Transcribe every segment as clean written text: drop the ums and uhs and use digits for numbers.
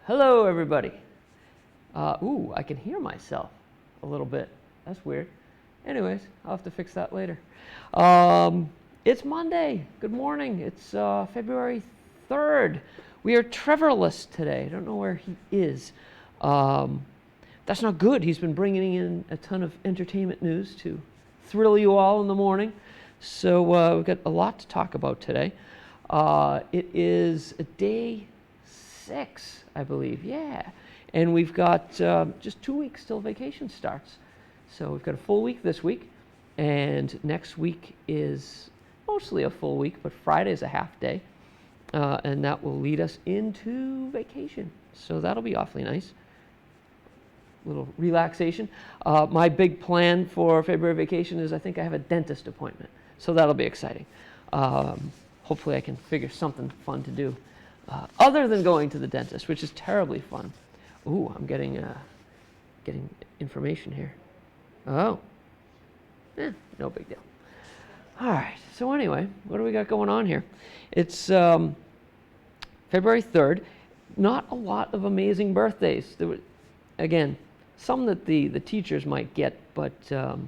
Hello, everybody. Ooh, I can hear myself a little bit. That's weird. Anyways, I'll have to fix that later. It's Monday. Good morning. It's February 3rd. We are Trevorless today. I don't know where he is. That's not good. He's been bringing in a ton of entertainment news to thrill you all in the morning. So we've got a lot to talk about today. It is day 6, I believe. Yeah. And we've got just 2 weeks till vacation starts. So we've got a full week this week, and next week is mostly a full week, but Friday is a half day, and that will lead us into vacation. So that'll be awfully nice. Little relaxation. My big plan for February vacation is I think I have a dentist appointment, so that'll be exciting. Hopefully I can figure something fun to do other than going to the dentist, which is terribly fun. Ooh, I'm getting information here. Oh, no big deal. All right, so anyway, what do we got going on here? It's February 3rd. Not a lot of amazing birthdays. There were, again, some that the teachers might get, but for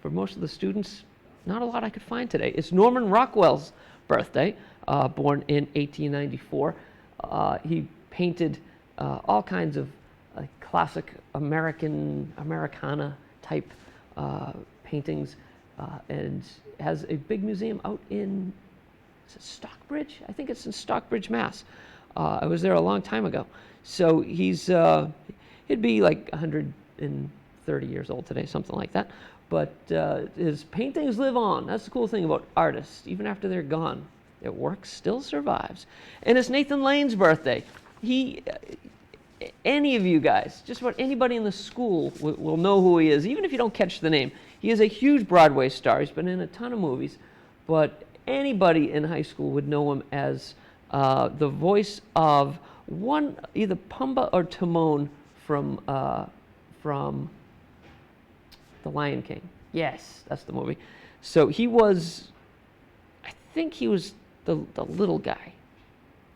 most of the students, not a lot I could find today. It's Norman Rockwell's birthday, born in 1894. He painted all kinds of classic Americana type paintings, and has a big museum out in, is it Stockbridge? I think it's in Stockbridge, Mass. I was there a long time ago. So he'd be like 130 years old today, something like that. But his paintings live on. That's the cool thing about artists. Even after they're gone, their work still survives. And it's Nathan Lane's birthday. Any of you guys, just about anybody in the school will know who he is, even if you don't catch the name. He is a huge Broadway star. He's been in a ton of movies, but anybody in high school would know him as the voice of either Pumbaa or Timon from The Lion King. Yes, that's the movie. So I think he was the little guy.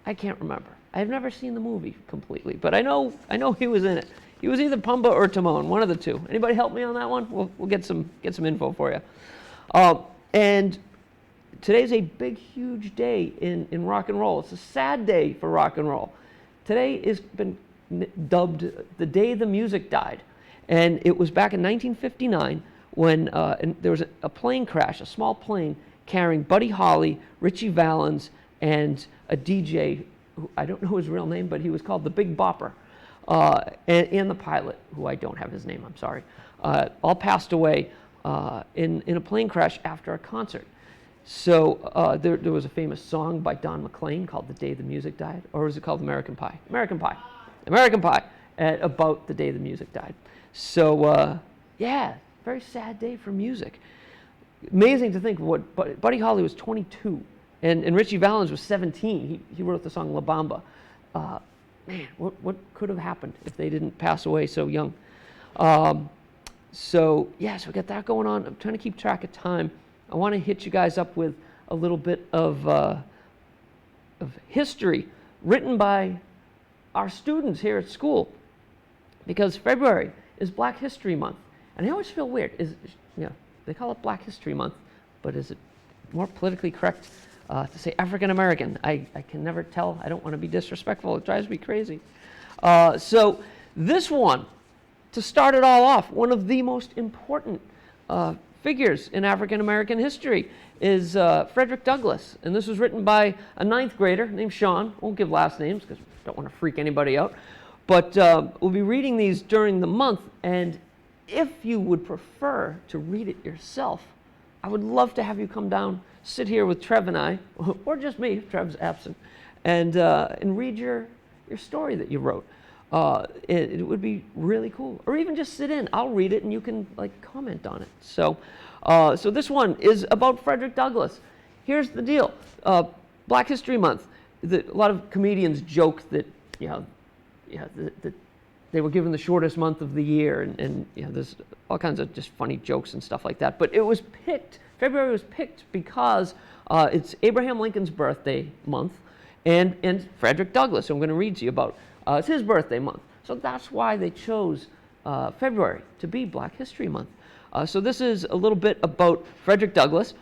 I can't remember. I've never seen the movie completely, but I know he was in it. He was either Pumbaa or Timon, one of the two. Anybody help me on that one? We'll get some info for you. And today's a big, huge day in rock and roll. It's a sad day for rock and roll. Today has been dubbed the day the music died, and it was back in 1959 when there was a plane crash, a small plane carrying Buddy Holly, Ritchie Valens, and a DJ. I don't know his real name, but he was called the Big Bopper, and the pilot, who I don't have his name, I'm sorry, all passed away in a plane crash after a concert. So there was a famous song by Don McLean called The Day the Music Died, or was it called American Pie? American Pie, about the day the music died. So yeah, very sad day for music. Amazing to think what Buddy Holly was 22. And Ritchie Valens was 17. He wrote the song La Bamba. Man, what could have happened if they didn't pass away so young? So we got that going on. I'm trying to keep track of time. I want to hit you guys up with a little bit of history written by our students here at school, because February is Black History Month, and I always feel weird. They call it Black History Month, but is it more politically correct to say African American? I can never tell. I don't want to be disrespectful. It drives me crazy. So this one, to start it all off, one of the most important figures in African American history is Frederick Douglass. And this was written by a 9th grader named Sean. Won't give last names because I don't want to freak anybody out. But we'll be reading these during the month. And if you would prefer to read it yourself, I would love to have you come down, sit here with Trev and I, or just me if Trev's absent, and read your story that you wrote. It would be really cool. Or even just sit in. I'll read it and you can comment on it. So this one is about Frederick Douglass. Here's the deal. Black History Month. A lot of comedians joke that that they were given the shortest month of the year, and there's all kinds of just funny jokes and stuff like that. But February was picked because it's Abraham Lincoln's birthday month, and Frederick Douglass, who I'm going to read to you about. It's his birthday month. So that's why they chose February to be Black History Month. So this is a little bit about Frederick Douglass.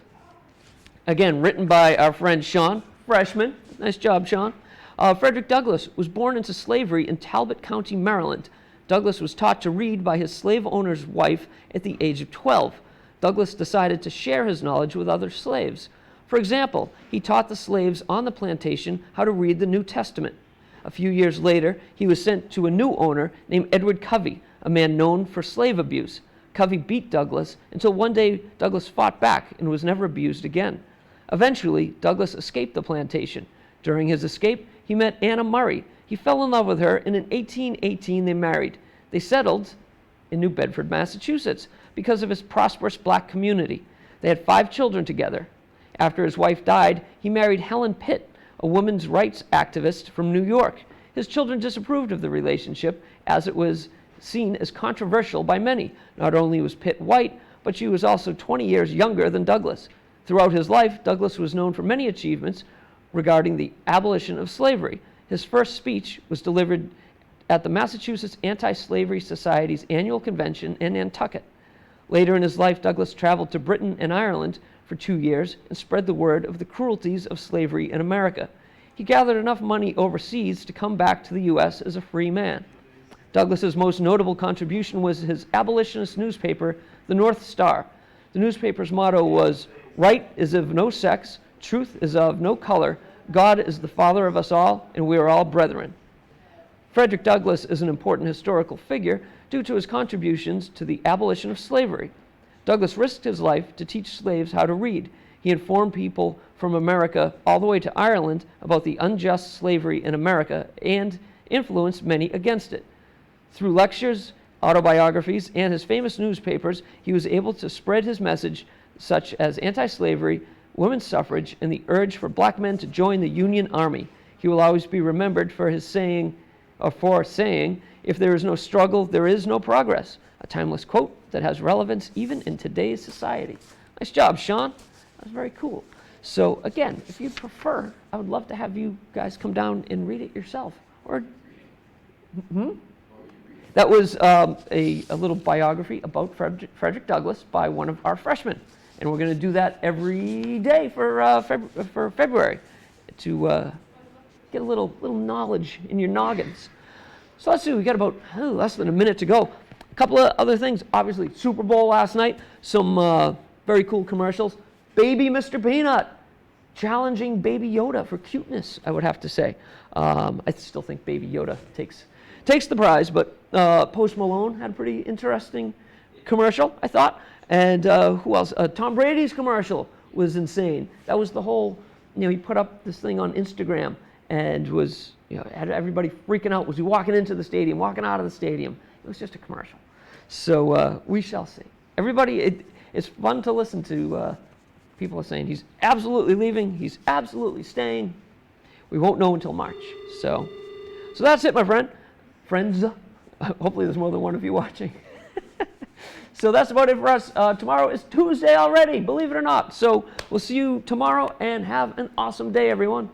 Again, written by our friend Sean, freshman. Nice job, Sean. Frederick Douglass was born into slavery in Talbot County, Maryland. Douglass was taught to read by his slave owner's wife at the age of 12. Douglass decided to share his knowledge with other slaves. For example, he taught the slaves on the plantation how to read the New Testament. A few years later, he was sent to a new owner named Edward Covey, a man known for slave abuse. Covey beat Douglass until one day Douglass fought back and was never abused again. Eventually, Douglass escaped the plantation. During his escape, he met Anna Murray. He fell in love with her, and in 1818 they married. They settled in New Bedford, Massachusetts, because of his prosperous black community. They had 5 children together. After his wife died, he married Helen Pitt, a women's rights activist from New York. His children disapproved of the relationship, as it was seen as controversial by many. Not only was Pitt white, but she was also 20 years younger than Douglass. Throughout his life, Douglass was known for many achievements regarding the abolition of slavery. His first speech was delivered at the Massachusetts Anti-Slavery Society's annual convention in Nantucket. Later in his life, Douglass traveled to Britain and Ireland for 2 years and spread the word of the cruelties of slavery in America. He gathered enough money overseas to come back to the U.S. as a free man. Douglass's most notable contribution was his abolitionist newspaper, the North Star. The newspaper's motto was, "Right is of no sex, truth is of no color, God is the father of us all, and we are all brethren." Frederick Douglass is an important historical figure due to his contributions to the abolition of slavery. Douglass risked his life to teach slaves how to read. He informed people from America all the way to Ireland about the unjust slavery in America and influenced many against it. Through lectures, autobiographies, and his famous newspapers, he was able to spread his message, such as anti-slavery, women's suffrage, and the urge for black men to join the Union Army. He will always be remembered for his saying, "If there is no struggle, there is no progress." A timeless quote that has relevance even in today's society. Nice job, Sean. That's very cool. So again, if you prefer, I would love to have you guys come down and read it yourself. Or, That was a little biography about Frederick Douglass by one of our freshmen. And we're going to do that every day for February to get a little knowledge in your noggins. So let's see, we got about less than a minute to go. A couple of other things. Obviously, Super Bowl last night. Some very cool commercials. Baby Mr. Peanut challenging Baby Yoda for cuteness, I would have to say. I still think Baby Yoda takes the prize, but Post Malone had a pretty interesting commercial, I thought. And who else? Tom Brady's commercial was insane. That was the whole, he put up this thing on Instagram and was, had everybody freaking out. Was he walking into the stadium, walking out of the stadium? It was just a commercial. So we shall see. Everybody, it's fun to listen to. People are saying he's absolutely leaving, he's absolutely staying. We won't know until March. So that's it, my friends. Hopefully there's more than one of you watching. So that's about it for us. Tomorrow is Tuesday already, believe it or not. So we'll see you tomorrow, and have an awesome day, everyone.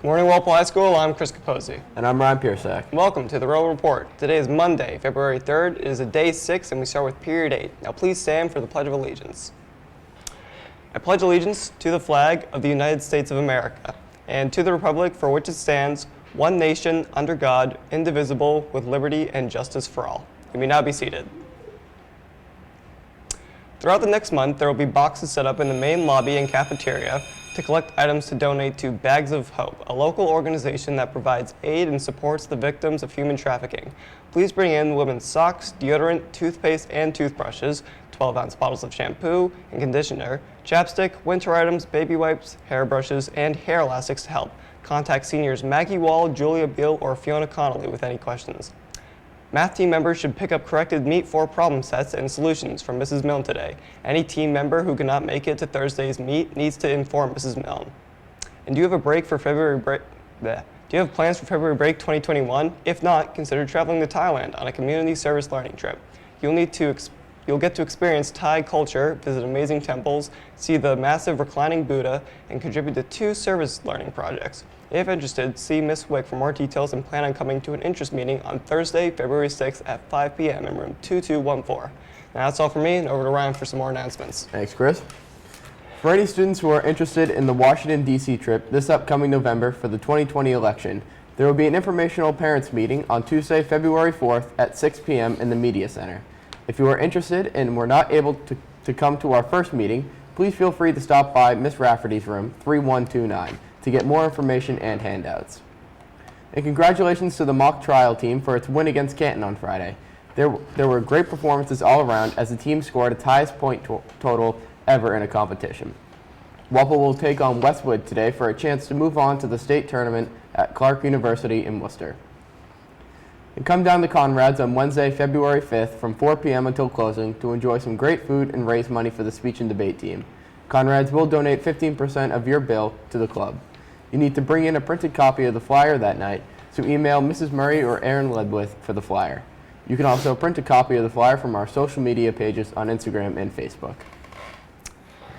Morning, Walpole High School. I'm Chris Capozzi. And I'm Ryan Piersak. Welcome to the Rural Report. Today is Monday, February 3rd. It is a day 6, and we start with period 8. Now please stand for the Pledge of Allegiance. I pledge allegiance to the flag of the United States of America and to the republic for which it stands, one nation, under God, indivisible, with liberty and justice for all. You may now be seated. Throughout the next month, there will be boxes set up in the main lobby and cafeteria to collect items to donate to Bags of Hope, a local organization that provides aid and supports the victims of human trafficking. Please bring in women's socks, deodorant, toothpaste, and toothbrushes, 12-ounce bottles of shampoo and conditioner, chapstick, winter items, baby wipes, hairbrushes, and hair elastics to help. Contact seniors Maggie Wall, Julia Beal, or Fiona Connolly with any questions. Math team members should pick up corrected Meet 4 problem sets and solutions from Mrs. Milne today. Any team member who cannot make it to Thursday's meet needs to inform Mrs. Milne. And do you have a break for February break? Do you have plans for February break 2021? If not, consider traveling to Thailand on a community service learning trip. You'll get to experience Thai culture, visit amazing temples, see the massive reclining Buddha, and contribute to 2 service learning projects. If interested, see Ms. Wick for more details and plan on coming to an interest meeting on Thursday, February 6th at 5 p.m. in room 2214. Now that's all for me, and over to Ryan for some more announcements. Thanks, Chris. For any students who are interested in the Washington, D.C. trip this upcoming November for the 2020 election, there will be an informational parents meeting on Tuesday, February 4th at 6 p.m. in the Media Center. If you are interested and were not able to come to our first meeting, please feel free to stop by Ms. Rafferty's room, 3129, to get more information and handouts. And congratulations to the mock trial team for its win against Canton on Friday. There were great performances all around as the team scored its highest point total ever in a competition. Walpole will take on Westwood today for a chance to move on to the state tournament at Clark University in Worcester. And come down to Conrad's on Wednesday, February 5th from 4 p.m. until closing to enjoy some great food and raise money for the speech and debate team. Conrad's will donate 15% of your bill to the club. You need to bring in a printed copy of the flyer that night, so email Mrs. Murray or Aaron Ledwith for the flyer. You can also print a copy of the flyer from our social media pages on Instagram and Facebook.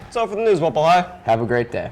That's all for the news, Walpole High. Have a great day.